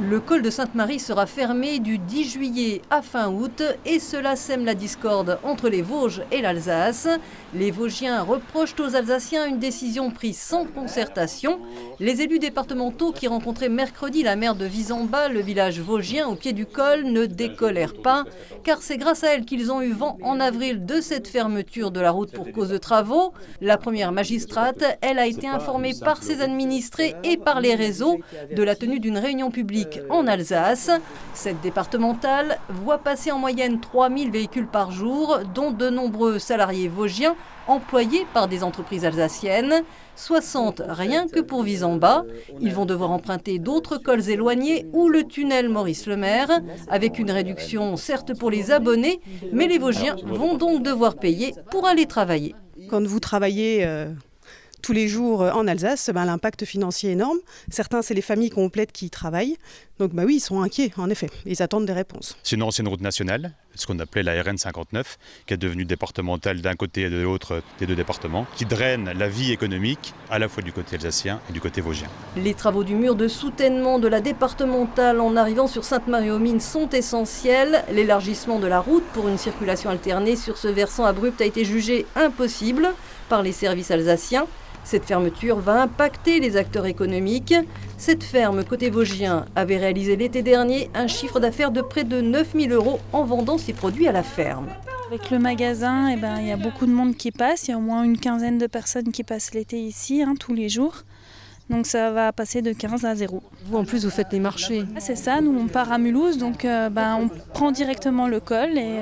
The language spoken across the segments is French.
Le col de Sainte-Marie sera fermé du 10 juillet à fin août et cela sème la discorde entre les Vosges et l'Alsace. Les Vosgiens reprochent aux Alsaciens une décision prise sans concertation. Les élus départementaux qui rencontraient mercredi la maire de Visamba, le village vosgien au pied du col, ne décolèrent pas car c'est grâce à elle qu'ils ont eu vent en avril de cette fermeture de la route pour cause de travaux. La première magistrate, elle a été informée par ses administrés et par les réseaux de la tenue d'une réunion publique en Alsace. Cette départementale voit passer en moyenne 3000 véhicules par jour, dont de nombreux salariés vosgiens employés par des entreprises alsaciennes. 60 rien que pour Visamba. Ils vont devoir emprunter d'autres cols éloignés ou le tunnel Maurice-Lemaire, avec une réduction certes pour les abonnés, mais les Vosgiens vont donc devoir payer pour aller travailler. Quand vous travaillez tous les jours en Alsace, l'impact financier est énorme. Certains, c'est les familles complètes qui y travaillent. Donc oui, ils sont inquiets, en effet. Ils attendent des réponses. C'est une ancienne route nationale, ce qu'on appelait la RN 59, qui est devenue départementale d'un côté et de l'autre des deux départements, qui draine la vie économique à la fois du côté alsacien et du côté vosgien. Les travaux du mur de soutènement de la départementale en arrivant sur Sainte-Marie-aux-Mines sont essentiels. L'élargissement de la route pour une circulation alternée sur ce versant abrupt a été jugé impossible par les services alsaciens. Cette fermeture va impacter les acteurs économiques. Cette ferme côté vosgien avait réalisé l'été dernier un chiffre d'affaires de près de 9 000 € en vendant ses produits à la ferme. Avec le magasin, il y a beaucoup de monde qui passe. Il y a au moins une quinzaine de personnes qui passent l'été ici, tous les jours. Donc ça va passer de 15 à 0. Vous en plus vous faites les marchés. C'est ça, nous on part à Mulhouse, donc on prend directement le col et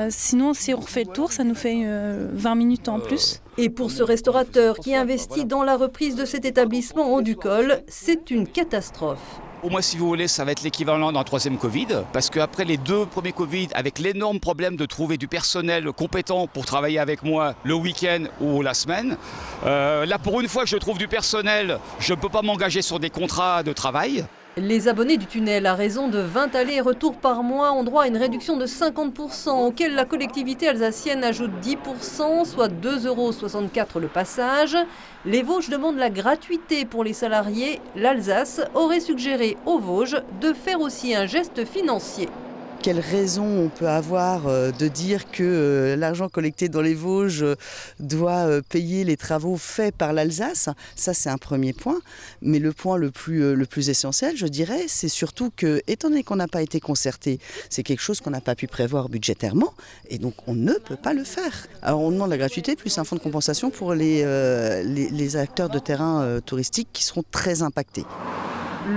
sinon si on refait le tour, ça nous fait 20 minutes en plus. Et pour ce restaurateur qui investit dans la reprise de cet établissement haut du col, c'est une catastrophe. Pour moi, si vous voulez, ça va être l'équivalent d'un troisième Covid, parce qu'après les deux premiers Covid, avec l'énorme problème de trouver du personnel compétent pour travailler avec moi le week-end ou la semaine, là pour une fois que je trouve du personnel, je ne peux pas m'engager sur des contrats de travail. Les abonnés du tunnel, à raison de 20 allers et retours par mois, ont droit à une réduction de 50%, auquel la collectivité alsacienne ajoute 10%, soit 2,64 € le passage. Les Vosges demandent la gratuité pour les salariés. L'Alsace aurait suggéré aux Vosges de faire aussi un geste financier. Quelle raison on peut avoir de dire que l'argent collecté dans les Vosges doit payer les travaux faits par l'Alsace? Ça, c'est un premier point. Mais le point le plus essentiel, je dirais, c'est surtout que, étant donné qu'on n'a pas été concerté, c'est quelque chose qu'on n'a pas pu prévoir budgétairement et donc on ne peut pas le faire. Alors on demande la gratuité plus un fonds de compensation pour les acteurs de terrain touristiques qui seront très impactés.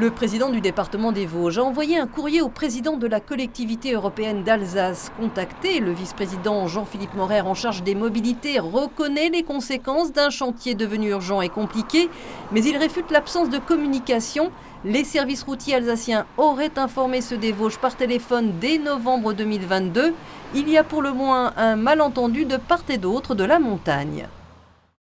Le président du département des Vosges a envoyé un courrier au président de la collectivité européenne d'Alsace. Contacté, le vice-président Jean-Philippe Maurer en charge des mobilités reconnaît les conséquences d'un chantier devenu urgent et compliqué, mais il réfute l'absence de communication. Les services routiers alsaciens auraient informé ceux des Vosges par téléphone dès novembre 2022. Il y a pour le moins un malentendu de part et d'autre de la montagne.